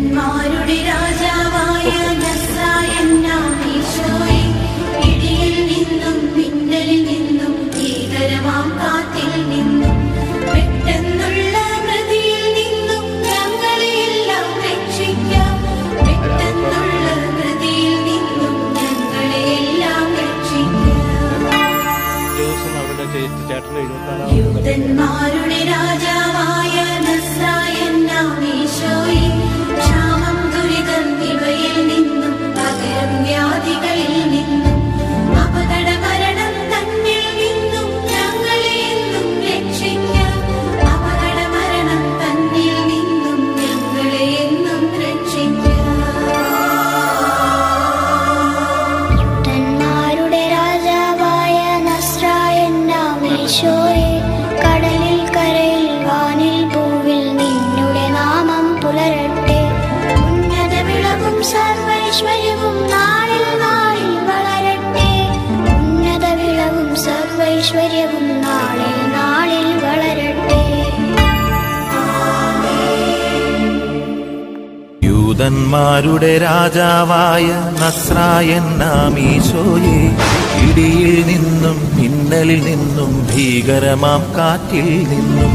യൂതന്മാരുടെ രാജാവായ നസ്രായൻ ഈശോയെ, ഇടിയിൽ നിന്നും മിന്നലിൽ നിന്നും ഭീകരമാം കാറ്റിൽ നിന്നും പെട്ടെന്നുള്ള മൃതിയിൽ നിന്നും ഞങ്ങളെയെല്ലാം രക്ഷിക്കാം. പെട്ടെന്നുള്ള മൃതിയിൽ നിന്നും ഞങ്ങളെയെല്ലാം രക്ഷിക്കാം. യൂതന്മാരുടെ രാജാവായ നസ്രായൻ ഈശോയെ, ക്ഷാമം ദുരിതം ഇവയിൽ നിന്നും പകരം വ്യാധികളിൽ നിന്നും അപകട മരണം തന്നിൽ നിന്നും ഞങ്ങളെ എന്നും രക്ഷിക്കാം. അപകട മരണം തന്നിൽ നിന്നും ഞങ്ങളെ എന്നും രക്ഷിക്കാം. യൂതന്മാരുടെ രാജാവായ നസ്രായൻ ഈശോയെ, കടലിൽ കരയിൽ വാനിൽ ഭൂവിൽ നിന്നുടെ നാമം പുലരട്ടെ. ഉന്നത വിളവും സർവൈശ്വര്യവും നാളിൽ നാളിൽ വളരട്ടെ. ഉന്നത വിളവും സർവൈശ്വര്യവും നാളിൽ നാളിൽ വളരട്ടെ. യൂതന്മാരുടെ രാജാവായ നസ്രായൻ ഈശോയെ, ഇടിയിൽ നിന്നും മിന്നലിൽ നിന്നും ഭീകരമാം കാറ്റിൽ നിന്നും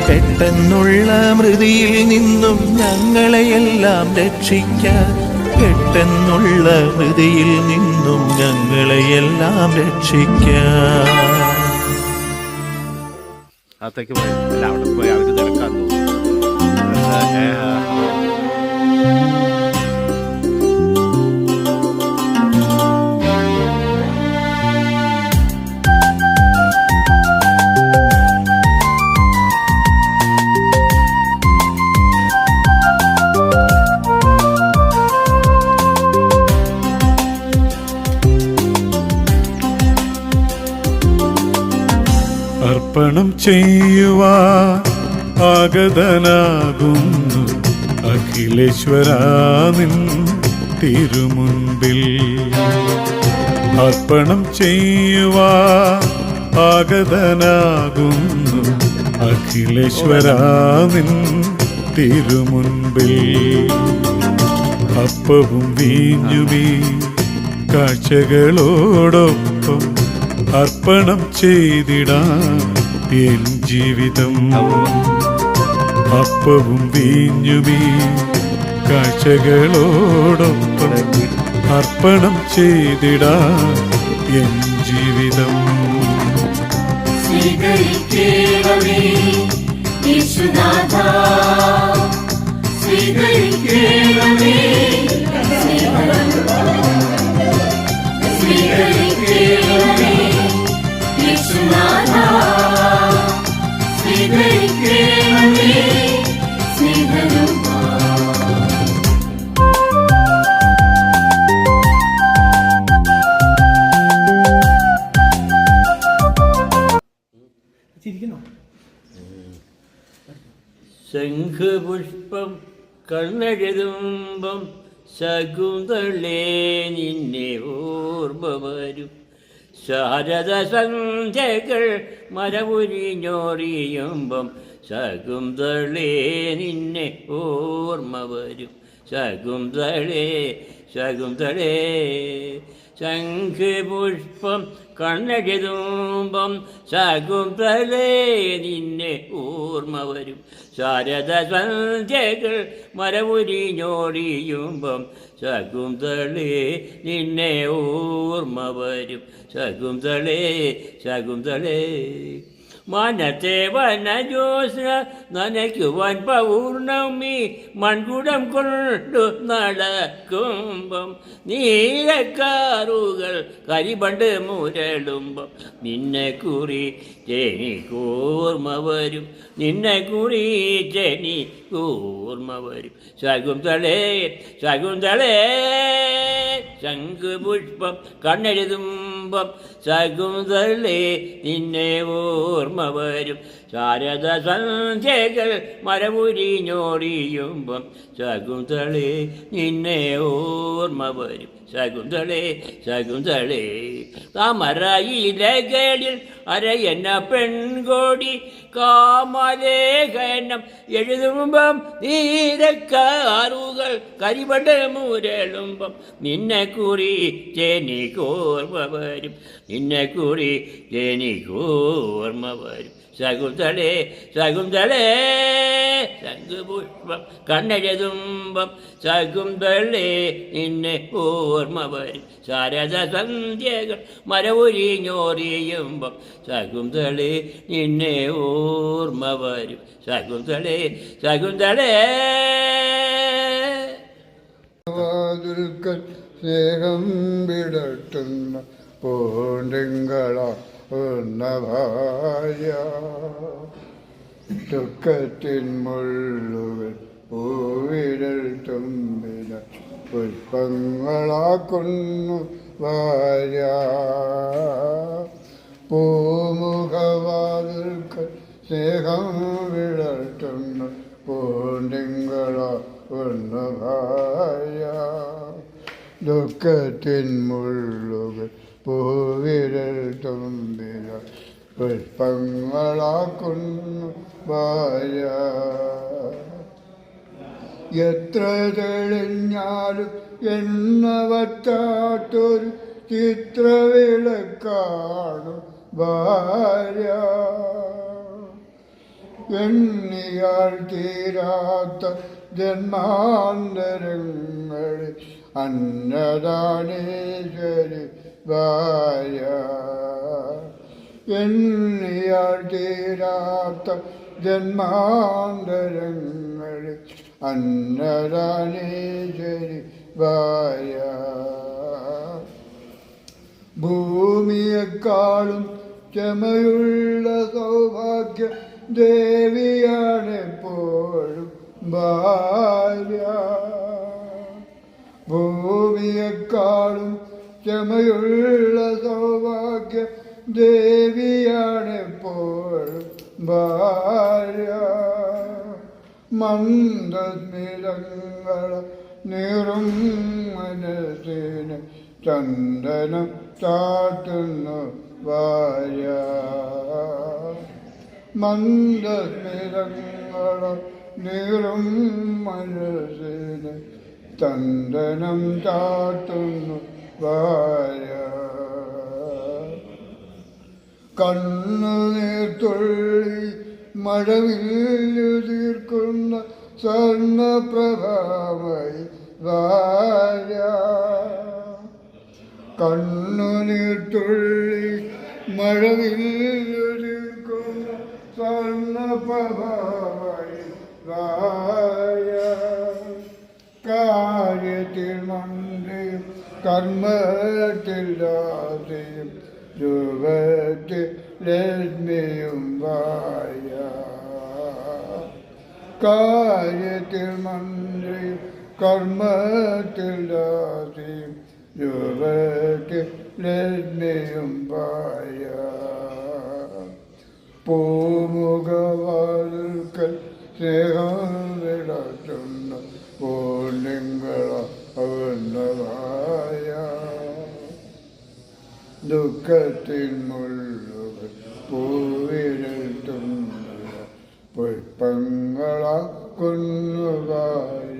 പെട്ടെന്നുള്ള മൃതിയിൽ നിന്നും ഞങ്ങളെയെല്ലാം രക്ഷിക്കാൻ. പെട്ടെന്നുള്ള മൃതിയിൽ നിന്നും ഞങ്ങളെയെല്ലാം രക്ഷിക്കാൻ. അകത്തേക്ക് പോയി അല്ല അവിടെ പോയി അവർക്ക് തിരക്കാൻ തോന്നും. അർപ്പണം ചെയ്യുവാൻ ആഗതനാകുന്നു അഖിലേശ്വരാ നിൻ തിരുമുൻപിൽ. അർപ്പണം ചെയ്യുവാൻ ആഗതനാകുന്നു അഖിലേശ്വരാ നിൻ തിരുമുൻപിൽ. അപ്പവും വീഞ്ഞുമീ കാഴ്ചകളോടൊപ്പം അർപ്പണം ചെയ്തിടാം എൻ ജീവിതം. അപ്പവും വീഞ്ഞുമീ കാഴ്ചകളോടൊപ്പം അർപ്പണം ചെയ്തിടാം എൻ ജീവിതം. സ്വീകരിക്കണമേ യേശുനാഥാ, സ്വീകരിക്കണമേ, സ്വീകരിക്കണമേ യേശുനാഥാ, സ്വീകരിക്കണമേ സ്നേഹരൂപാ. ശംഖുപുഷ്പം കണ്ണെഴുതുമ്പം ശകുന്തളേ നിന്നെ ഓർമ്മ വരും. ശാരദ സന്ധ്യകൾ മരമുരിഞ്ഞോറിയുമ്പം ശകുന്തളേ നിന്നെ ഓർമ്മ വരും. ശകുന്തളേ ശകുന്തളേ. ശംഖുപുഷ്പം കണ്ണെഴുതുമ്പം ശകുന്തളേ നിന്നെ ഓർമ്മ വരും. ശാരദ സന്ധ്യകൾ മരമുരിഞ്ഞോടിയുമ്പം ശകുന്തളേ നിന്നെ ഓർമ്മ വരും. ശകുന്തളേ ശകുന്തളേ. മനത്തെ വനജോസ്ന നനയ്ക്കുവാൻ പൗർണമി മൺകുടം കൊണ്ടു നടക്കുമ്പം നീലക്കാറുകൾ കരിപണ്ട് മുരളുമ്പം നിന്നെ കുറിച്ചെനിക്കോർമ്മ വരും. നിന്നെ കുറിച്ചെനിക്കോർമ്മ വരും. ശകുന്തളേ ശകുന്തളേ. ശംഖുപുഷ്പം കണ്ണെഴുതുമ്പം ഞൊറിയുമ്പം ശകുന്തളേ നിന്നെ ഓർമ്മ വരും. ശാരദ സന്ധ്യകൾ മരമുരിഞ്ഞോടിയുമ്പം ശകുന്തളേ നിന്നെ ഓർമ്മ വരും. ശകുന്തളേ ശകുന്തളേ താമരയിലകളിൽ അരയെന്ന പെൺകോടി കാമലേഖനം എഴുതുമ്പം നീരക്കാറുകൾ കരിപണ്ട് മുരളുമ്പം നിന്നെ കുറി ജനിക്കോർമ്മ വരും. നിന്നെ കുറി ജനിക്കോർമ്മ വരും. ശകുന്തളേ ശകുന്തളേ ശംഖുപുഷ്പം കണ്ണെഴുതുമ്പം ശകുന്തളേ നിന്നെ ഓർമ്മ വരും. ശാരദ സന്ധ്യകൾ മരവുരിഞ്ഞോറിയുമ്പം ശകുന്തളേ നിന്നെ ഓർമ്മ വരും. ശകുന്തളേ ശകുന്തളേ വാതിൽക്കൽ സ്നേഹം വിടട്ടുന്ന പൂണ്ടിങ്കള ഭാര്യ ദുഃഖത്തിൻ മുള്ളുകൾ പൂവിരൽ തുമ്പിന പുഷ്പങ്ങളാക്കുന്നു ഭാര്യ. പൂമുഖവാതിൽക്കൽ സ്നേഹം വിടട്ടുന്ന പൂണ്ടിങ്കള ഭാര്യ ദുഃഖത്തിൻ മുള്ളുകൾ പൂവിരൽ തുമ്പിന പുഷ്പങ്ങളാക്കുന്നു ഭാര്യ. എത്ര തെളിഞ്ഞാലും എണ്ണ വറ്റാത്തൊരു ചിത്രവിളക്കാണ് ഭാര്യ. എണ്ണിയാൽ തീരാത്ത ജന്മാന്തരങ്ങളിൽ അന്നദാനേശ്വരി ഭാര്യ. എണ്ണിയാൽ തീരാത്ത ജന്മാന്തരങ്ങളിൽ അന്നദാനേശ്വരി ഭാര്യ. ഭൂമിയെക്കാളും ക്ഷമയുള്ള സൗഭാഗ്യ ദേവിയാണെപ്പോഴും ഭാര്യ. ഭൂമിയെക്കാളും ക്ഷമയുള്ള സൗഭാഗ്യ ദേവിയാണെപ്പോഴും ഭാര്യ. മന്ദസ്മിതങ്ങള നീറും മനസ്സിന് ചന്ദനം ചാട്ടുന്നു ഭാര്യ. മന്ദസ്മിതങ്ങള നീറും മനസ്സിന് ചന്ദനം ചാട്ടുന്നു ഭാര്യ. കണ്ണുനീർത്തുള്ളി മഴവില്ലു തീർക്കുന്ന സ്വർണ്ണപ്രഭാമയി ഭാര്യ. കണ്ണുനീർത്തുള്ളി മഴവില്ലു തീർക്കുന്ന സ്വർണ്ണപ്രഭാമയി ഭാര്യ. കാര്യത്തിൽ മന്ത്രിയും കർമ്മത്തിൽ ദാസിയും രൂപത്തിൽ ലക്ഷ്മിയും ഭാര്യ. കാര്യത്തിൽ മന്ത്രിയും കർമ്മത്തിൽ ദാസിയും രൂപത്തിൽ ലക്ഷ്മിയും ഭാര്യ. പൂമുഖവാതിൽക്കൽ സ്നേഹം വിടത്തുന്ന പൂർണ്ണിങ്ങളായ ദുഃഖത്തിൻ മുള്ളുകൾ പൂവിരൽ തുമ്പിന പുഷ്പങ്ങളാക്കുന്നു ഭാര്യ.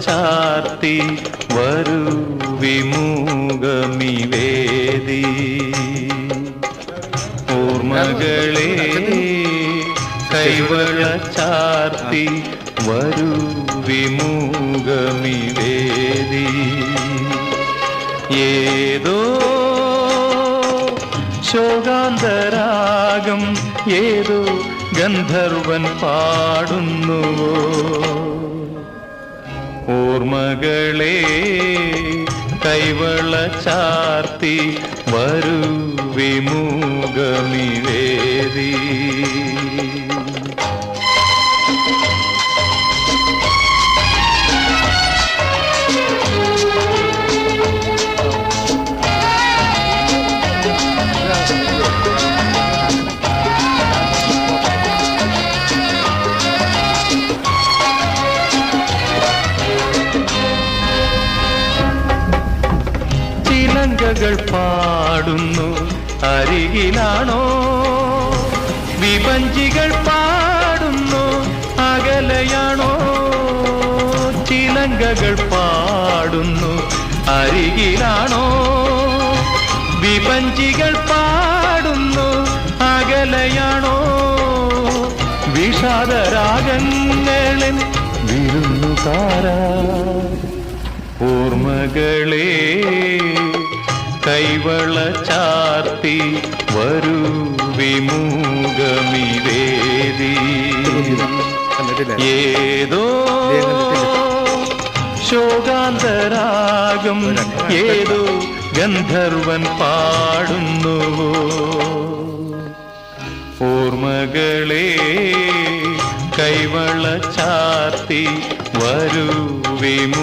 ചാർത്തി വരൂ വിമുഖമിവേദി ഓർമ്മകളെ കൈവള ചാർത്തി വരൂ വിമുഖമിവേദി ഏതോ ശോകാന്തരാഗം ഏതോ ഗന്ധർവൻ പാടുന്നുവോ ഓർമ്മകളെ കൈവള ചാർത്തി വരൂ വിമുഖമിവേദി ചിലങ്കകൾ പാടുന്നു അരികിലാണോ വിഭഞ്ചികൾ പാടുന്നു അകലെയാണോ ചിലങ്കകൾ പാടുന്നു അരികിലാണോ വിഭഞ്ചികൾ പാടുന്നു അകലെയാണോ വിഷാദരാഗങ്ങളിൽ വിരുന്നുകാരാ ഓർമ്മകളെ കൈവള ചാർത്തി വരൂ വിമുഖമിവേദി ഏതോ ശോകാന്തരാഗം ഏതോ ഗന്ധർവൻ പാടുന്നുവോ ഓർമ്മകളെ കൈവള ചാർത്തി വരൂ വിമു